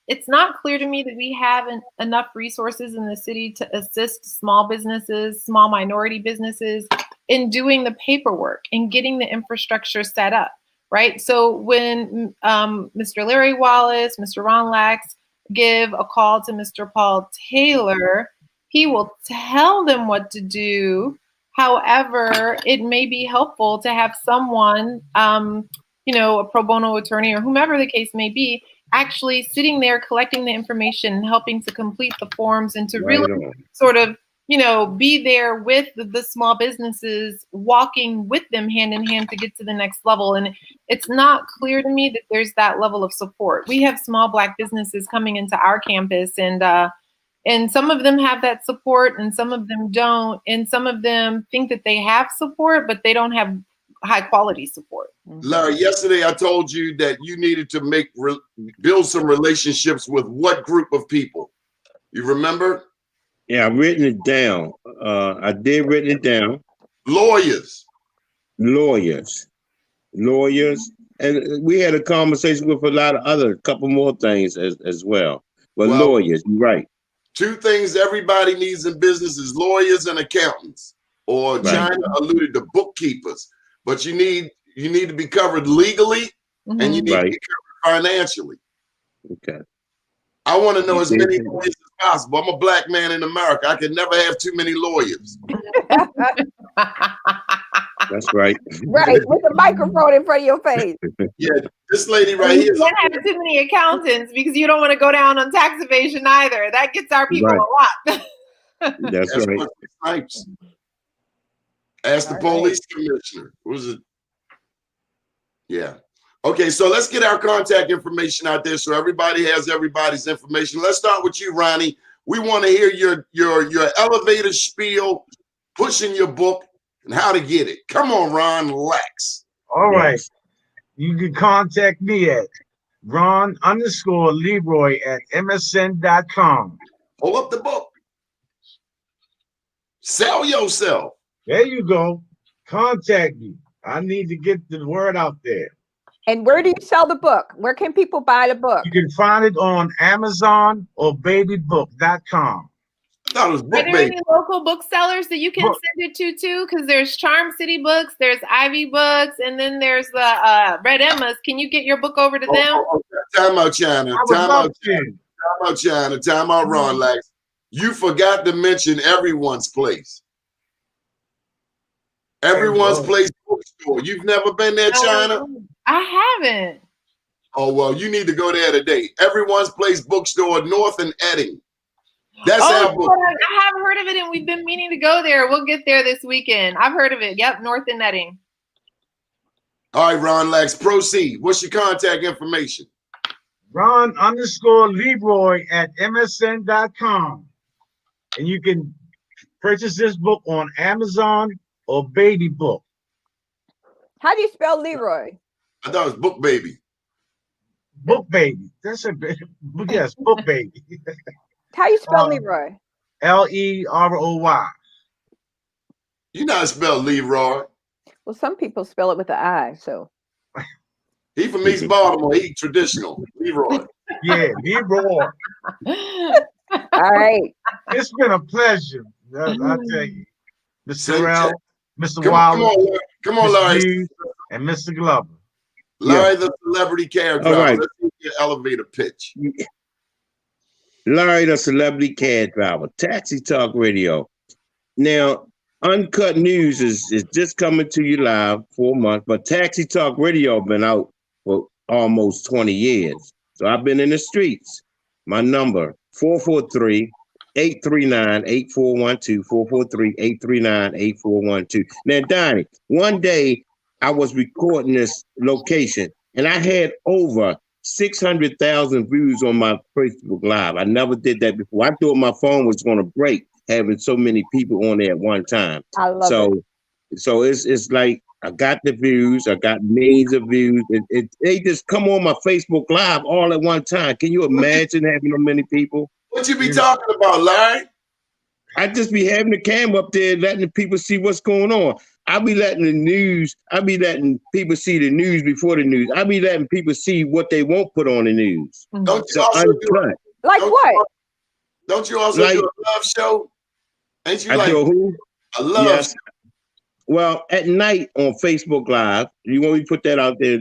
it's not clear to me that we have enough resources in the city to assist small businesses, small minority businesses in doing the paperwork and getting the infrastructure set up, right? So when Mr. Larry Wallace, Mr. Ron Lax give a call to Mr. Paul Taylor, he will tell them what to do. However, it may be helpful to have someone, a pro bono attorney or whomever the case may be, actually sitting there collecting the information and helping to complete the forms and to really sort of, be there with the small businesses, walking with them hand in hand to get to the next level. And it's not clear to me that there's that level of support. We have small Black businesses coming into our campus and some of them have that support and some of them don't. And some of them think that they have support, but they don't have high quality support. Larry, yesterday I told you that you needed to build some relationships with what group of people? You remember? Yeah, I've written it down. I did written it down. Lawyers. And we had a conversation with a couple more things as well. But lawyers, you're right. Two things everybody needs in business is lawyers and accountants, or China alluded to bookkeepers. But you need to be covered legally and you need to be covered financially. Okay. I want to know as many lawyers as possible. I'm a Black man in America. I can never have too many lawyers. That's right. Right, with a microphone in front of your face. Yeah, this lady right here. You can't have too many accountants because you don't want to go down on tax evasion either. That gets our people a lot. That's right. Snipes. Ask the police commissioner. Was it? Yeah. Okay, so let's get our contact information out there so everybody has everybody's information. Let's start with you, Ronnie. We want to hear your elevator spiel, pushing your book, and how to get it. Come on, Ron Lax. All right. You can contact me at Ron_Leroy at MSN.com. Pull up the book. Sell yourself. There you go. Contact me. I need to get the word out there. And where do you sell the book? Where can people buy the book? You can find it on Amazon or babybook.com. I thought it was Are book there baby. any local booksellers that you can send it to too? Because there's Charm City Books, there's Ivy Books, and then there's the Red Emma's. Can you get your book over to them? Time out, China. I would Time love out, to. Time out, China. Time out, Ron Lax. You forgot to mention Everyone's Place. Everyone's Place bookstore. You've never been there, China? I haven't. Oh, well, you need to go there today. Everyone's Place bookstore, North and Edding. That's our book. I have heard of it, and we've been meaning to go there. We'll get there this weekend. I've heard of it. Yep, North and Netting. All right, Ron Lax, proceed. What's your contact information? Ron_Leroy at MSN.com. And you can purchase this book on Amazon or Baby Book. How do you spell Leroy? I thought it was Book Baby. Book Baby. That's a yes, Book Baby. How you spell Leroy? Leroy. You know how to spell Leroy. Well, some people spell it with an I, so. He from East Baltimore. He traditional. Leroy. Yeah, Leroy. All right. It's been a pleasure. I tell you. Mr. Terrell, Mr. Wilder, come on, Larry. Hughes, and Mr. Glover. Larry, the celebrity cab driver. Right. Let's see your elevator pitch. Larry, the celebrity cab driver, Taxi Talk Radio. Now, Uncut News is just coming to you live for a month, but Taxi Talk Radio been out for almost 20 years. So I've been in the streets. My number, 443-839-8412, 443-839-8412. Now, Donnie, one day I was recording this location, and I had over 600,000 views on my Facebook Live. I never did that before. I thought my phone was going to break having so many people on there at one time. I love it. So it's like I got the views. I got millions of views. They just come on my Facebook Live all at one time. Can you imagine having so many people? What you be talking about, Larry? I just be having the camera up there, letting the people see what's going on. I be letting people see the news before the news. I be letting people see what they won't put on the news. Don't you also do like what? Don't you also do a love show? Ain't you I do who? A love show? Well, at night on Facebook Live, you want me to put that out there,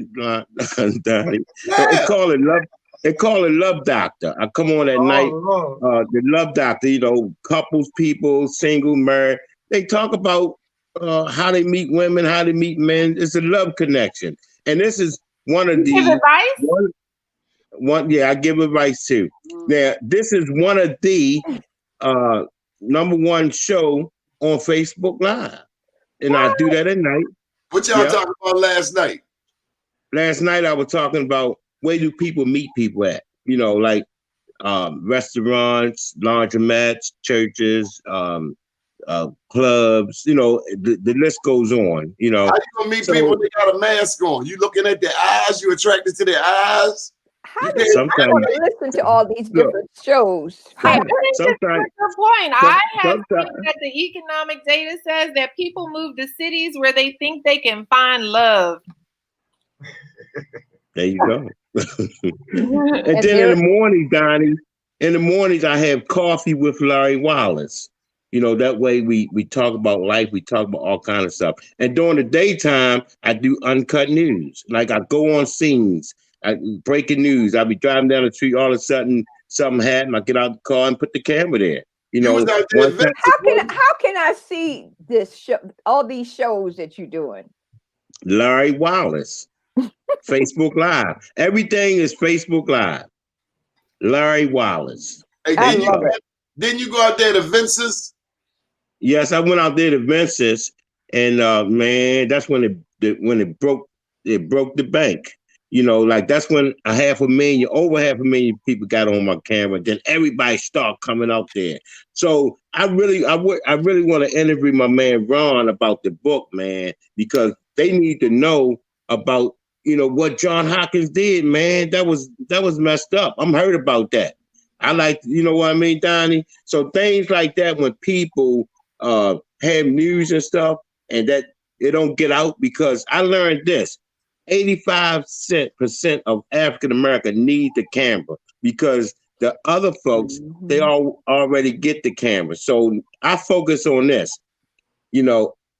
Donnie? They call it love. They call it Love Doctor. I come on at night. The Love Doctor. You know, couples, people, single, married. They talk about how they meet women, how they meet men. It's a love connection, and this is one of the. Give advice? Yeah, I give advice too. Now, this is one of the #1 show on Facebook Live. And I do that at night. What y'all talking about last night? Last night I was talking about where do people meet people at? You know, like restaurants, laundromats, churches, clubs. You know, the list goes on. You know, how you gonna meet people when they got a mask on? You looking at their eyes? You attracted to their eyes? How do you want to listen to all these different shows? Hey, what is your point? I have seen that the economic data says that people move to cities where they think they can find love. There you go. And then in the morning, Donnie, in the mornings I have coffee with Larry Wallace. You know, that way we talk about life, we talk about all kind of stuff. And during the daytime, I do uncut news. Like I go on scenes. Breaking news. I'll be driving down the street, all of a sudden something happened. I get out the car and put the camera there. You know, how can I see this show? All these shows that you're doing. Larry Wallace, Facebook Live. Everything is Facebook Live. Larry Wallace. Hey, didn't you go out there to Vince's? Yes, I went out there to Vince's, and man, that's when it broke the bank. You know, like that's when over 500,000 people got on my camera. Then everybody start coming out there. So I really want to interview my man Ron about the book, man, because they need to know about, you know, what John Hopkins did, man. That was messed up. I'm hurt about that. I like, you know what I mean, Donnie? So things like that, when people have news and stuff and that it don't get out, because I learned this. 85% of African America need the camera because the other folks, they all already get the camera. So I focus on this.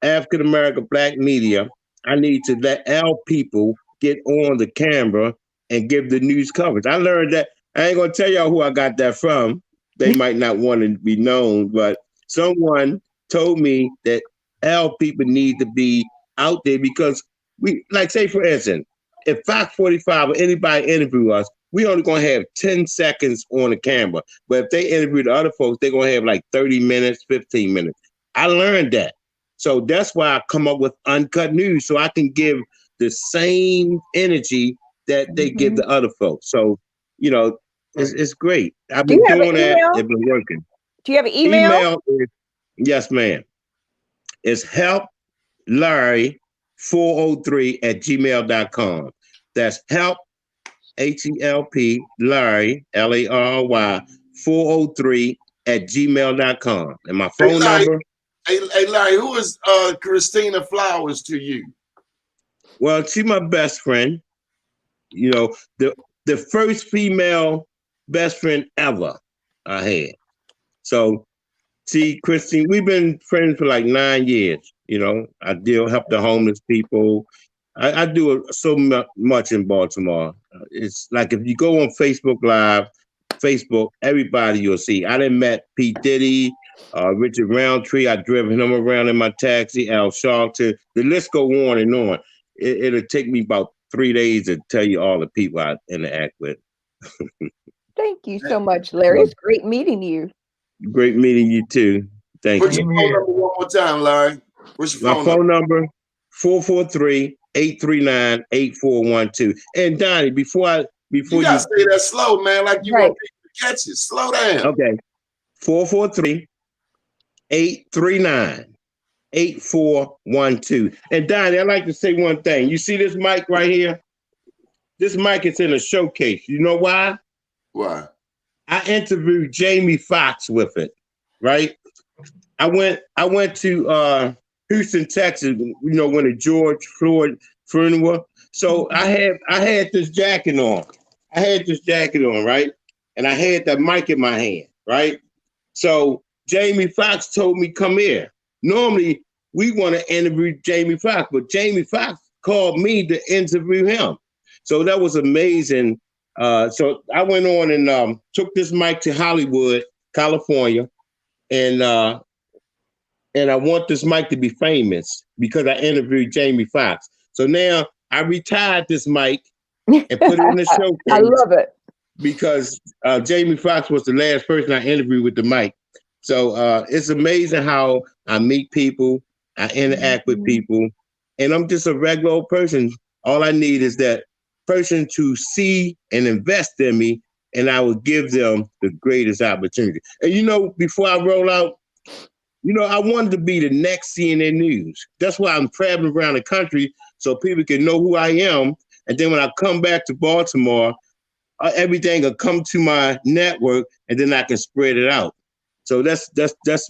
African American Black media, I need to let our people get on the camera and give the news coverage. I learned that. I ain't gonna tell y'all who I got that from. They might not want to be known, but someone told me that our people need to be out there because we, like, say for instance, if Fox 45 or anybody interview us, we only gonna have 10 seconds on the camera. But if they interview the other folks, they're gonna have like 30 minutes, 15 minutes. I learned that. So that's why I come up with uncut news, so I can give the same energy that they give the other folks. So, it's great. I've been doing that. It's been working. Do you have an email? Email is, yes, ma'am. It's helplarry403@gmail.com. That's help, HELP, Larry, LARRY, 403@gmail.com. And my phone number. Hey, Larry, who is Christina Flowers to you? Well, she's my best friend. The first female best friend ever I had. So, see, Christine, we've been friends for like 9 years. I help the homeless people. I do so much in Baltimore. It's like if you go on Facebook Live, everybody you'll see. I done met P. Diddy, Richard Roundtree. I driven him around in my taxi, Al Sharpton. The list go on and on. It'll take me about 3 days to tell you all the people I interact with. Thank you so much, Larry. It's great meeting you. Great meeting you too. Thank Put you. your phone number one more time, Larry. What's your phone number? 443-839-8412. And Donnie, before you gotta say that slow, man, like you want people to catch it. Slow down. Okay. 443-839-8412. And Donnie, I'd like to say one thing. You see this mic right here? This mic is in a showcase. You know why? Why? I interviewed Jamie Foxx with it, right? I went to Houston, Texas, when the George Floyd funeral. So I had this jacket on. Right? And I had that mic in my hand, right? So Jamie Foxx told me, come here. Normally, we want to interview Jamie Foxx, but Jamie Foxx called me to interview him. So that was amazing. So I went on and took this mic to Hollywood, California, and I want this mic to be famous because I interviewed Jamie Foxx. So now I retired this mic and put it in the showcase. I love it. Because Jamie Foxx was the last person I interviewed with the mic. So it's amazing how I meet people, I interact with people, and I'm just a regular old person. All I need is that person to see and invest in me, and I will give them the greatest opportunity. And before I roll out, I wanted to be the next CNN News. That's why I'm traveling around the country so people can know who I am. And then when I come back to Baltimore, everything will come to my network, and then I can spread it out. So that's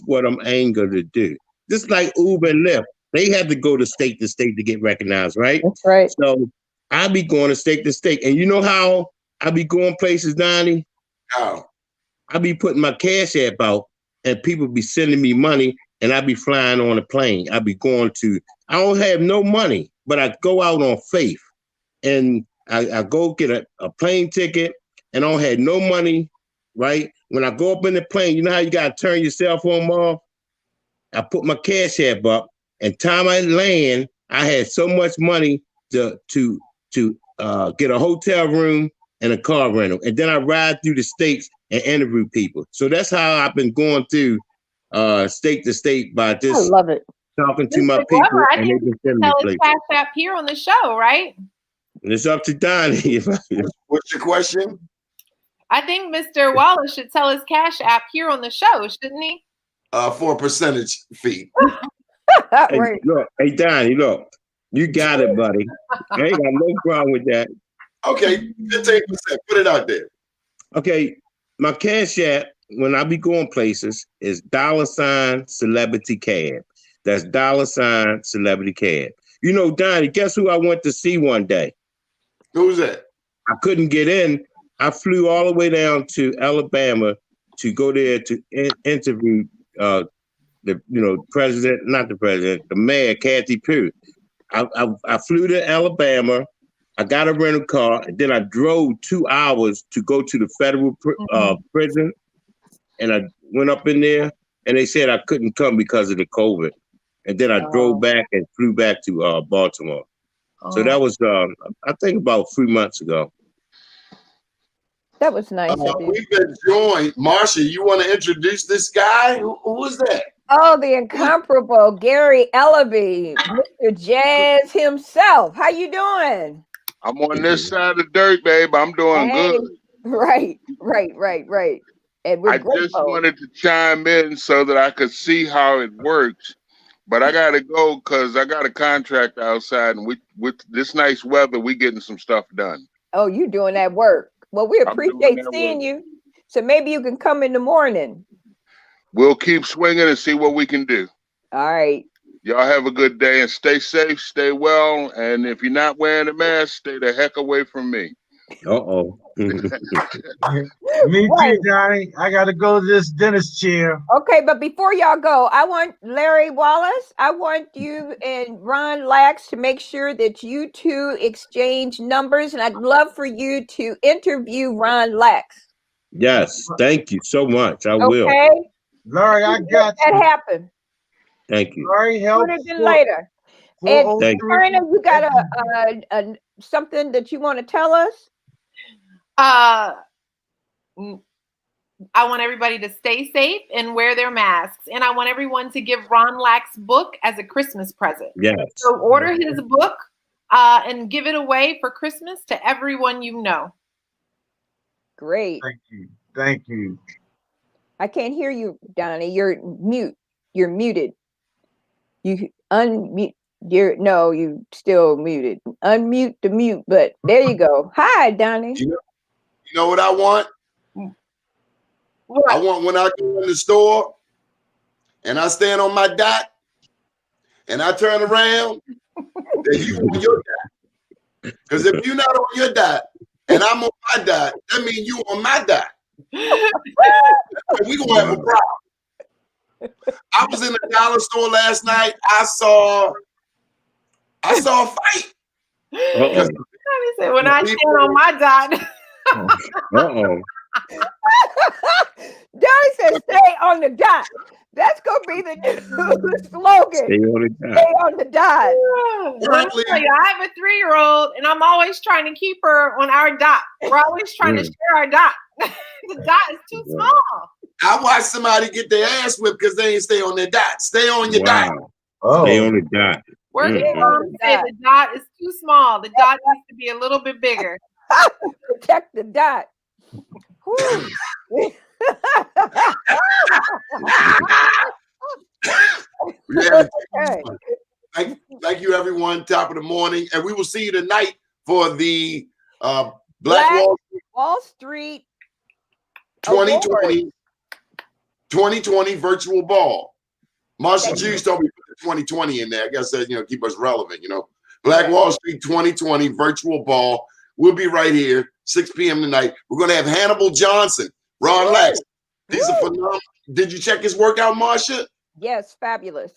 what I'm angered to do. Just like Uber and Lyft, they had to go to state to get recognized, right? That's right. So I be going to state, and you know how I be going places, Donnie? How? I be putting my Cash App out, and people be sending me money, and I be flying on a plane. I don't have no money, but I go out on faith, and I go get a plane ticket, and I don't have no money, right? When I go up in the plane, you know how you got to turn your cell phone off? I put my Cash App up, and time I land, I had so much money to get a hotel room and a car rental. And then I ride through the states and interview people. So that's how I've been going through state to state by just I love it. talking to my people. I think you can tell us Cash App here on the show, right? And it's up to Donnie. What's your question? I think Mr. Wallace should tell us Cash App here on the show, shouldn't he? For a percentage fee. Right. Hey, Donnie, look. You got it, buddy. I ain't got no problem with that. Okay, 15%. Put it out there. Okay, my Cash App, when I be going places, is $Celebrity Cab. That's $Celebrity Cab. You know, Donnie, guess who I went to see one day? Who's that? I couldn't get in. I flew all the way down to Alabama to go there to interview the president, not the president, the mayor, Kathy Pugh. I flew to Alabama. I got a rental car, and then I drove 2 hours to go to the federal prison. And I went up in there, and they said I couldn't come because of the COVID. And then I drove back and flew back to Baltimore. So that was, I think, about 3 months ago. That was nice of you. We've been joined. Marsha, you want to introduce this guy? Who is that? Oh, the incomparable Gary Ellaby, Mr. Jazz himself. How you doing? I'm on this side of the dirt, babe. I'm doing good. Right. And we're I grateful. just wanted to chime in so that I could see how it works. But I gotta go because I got a contract outside, and with this nice weather, we getting some stuff done. Oh, you doing that work. Well, we appreciate seeing you. So maybe you can come in the morning. We'll keep swinging and see what we can do. All right. Y'all have a good day and stay safe, stay well. And if you're not wearing a mask, stay the heck away from me. Uh-oh. Me too, Johnny. I got to go to this dentist chair. Okay, but before y'all go, I want Larry Wallace, I want you and Ron Lax to make sure that you two exchange numbers, and I'd love for you to interview Ron Lax. Yes, thank you so much. I will. Okay? Larry, I got that you. happen. Thank you. Larry, help. Sooner than later. And Thank you. Marina, you got a something that you want to tell us? I want everybody to stay safe and wear their masks. And I want everyone to give Ron Lax's book as a Christmas present. Yes. So order his book and give it away for Christmas to everyone you know. Great. Thank you. Thank you. I can't hear you, Donnie. You're mute. You're muted. You unmute. You still muted. Unmute the mute, but there you go. Hi, Donnie. You know what I want? What? I want when I go in the store and I stand on my dot and I turn around, that you on your dot. Because if you're not on your dot and I'm on my dot, that means you on my dot. We gonna have a problem. I was in the dollar store last night. I saw a fight. Uh-oh. Said, when I stand on my dot. Uh-oh. Donnie said, "Stay on the dot." That's gonna be the new slogan. Stay on the dot. Stay on the dot. Let me tell you, I have a 3-year-old, and I'm always trying to keep her on our dot. We're always trying to share our dot. The dot is too small. I watched somebody get their ass whipped because they ain't stay on their dot. Stay on your dot. Stay on the dot. Where mom said the dot is too small. The dot needs to be a little bit bigger. Protect the dot. Thank you, everyone. Top of the morning, and we will see you tonight for the Black Wall Street 2020 virtual ball. Marsha Jews told me to put the 2020 in there. I guess that keep us relevant. Black Wall Street 2020 virtual ball. We'll be right here, 6 p.m. tonight. We're gonna have Hannibal Johnson, Ron Lax. These are phenomenal. Did you check his work out, Marsha? Yes, fabulous.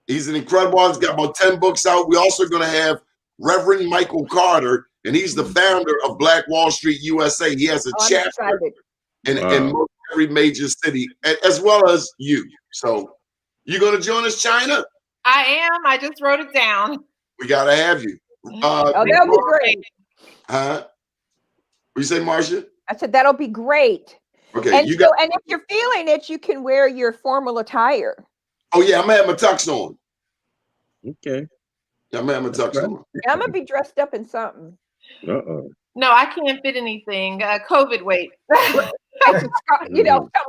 He's an incredible. He's got about 10 books out. We're also going to have Reverend Michael Carter, and he's the founder of Black Wall Street USA. He has a chapter in every major city, as well as you. So you going to join us, China? I am. I just wrote it down. We got to have you. That'll be great. Huh? What you say, Marsha? I said, that'll be great. Okay. And if you're feeling it, you can wear your formal attire. Oh, yeah. I'm going to have my tux on. Okay. Yeah, I'm going to have my tux on. Yeah, I'm going to be dressed up in something. Uh-oh. No, I can't fit anything. COVID weight. Something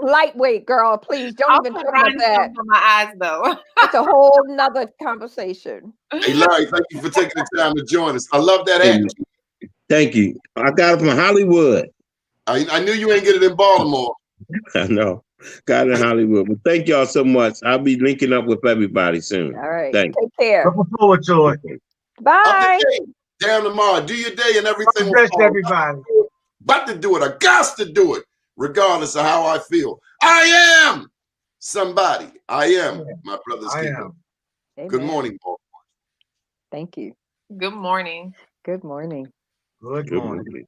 lightweight, girl. Please don't even talk about that. On my eyes, though. It's a whole nother conversation. Hey, Larry, thank you for taking the time to join us. I love that hat. Thank you. I got it from Hollywood. I knew you ain't get it in Baltimore. I know. God in Hollywood. Well, thank y'all so much. I'll be linking up with everybody soon. All right. Thanks. Take care. Looking forward to it. Up Bye. to date. Down tomorrow. Do your day and everything will Best fall. everybody. About to do it. I got to do it, regardless of how I feel. I am somebody. I am my brother's I keeper. am. Good Amen. morning, Paul. Thank you. Good morning. Good morning. Good Good morning. morning.